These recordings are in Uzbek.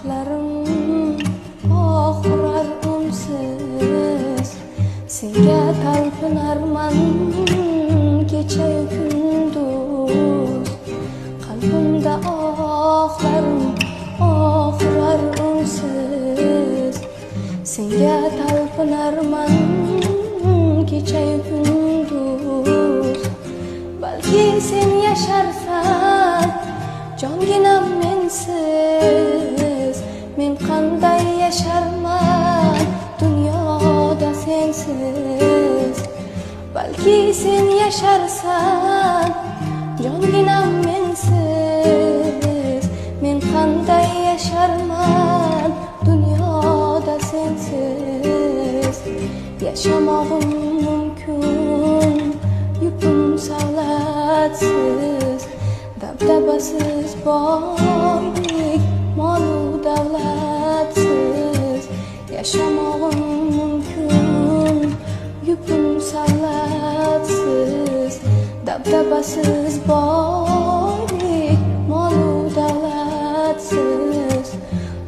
ohlarim oxurar unsiz. Senga talpinarman kecha-yu kunduz. Qalbimda ohlarim oxurar unsiz. Senga talpinarman kecha-yu kunduz. Balki sen yasharsan jonginam mensiz. Men qanday yasharman dunyoda sensiz. Balki sen yasharsan jonginam mensiz. Men qanday yasharman dunyoda sensiz. Yashamog'im mumkin yupun savlatsiz. Dabdabasiz boylik molu davlatsiz. Yashamog'im mumkin yupun savlatsiz. Dabdabasiz boylik molu davlatsiz.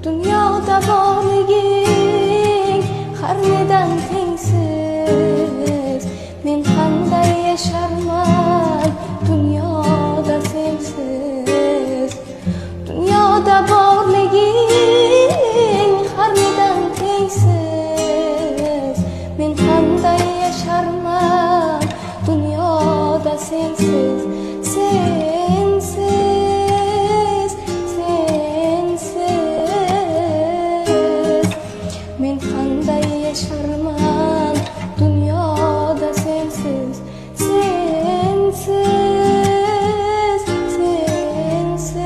Dunyoda borliging har nedan tengsiz. Men qanday yasharman dunyoda sensiz. Dunyoda borliging har nedan tengsiz. Men qanday yasharman dunyoda sensiz. Sensiz, sensiz. Men qanday yasharman dunyoda sensiz. Sensiz, sensiz.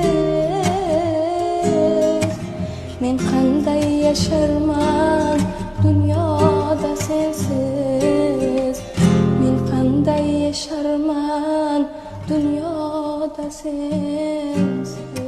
Men qanday yasharman dunyoda sensiz. Men qanday yasharman dunyoda sensiz.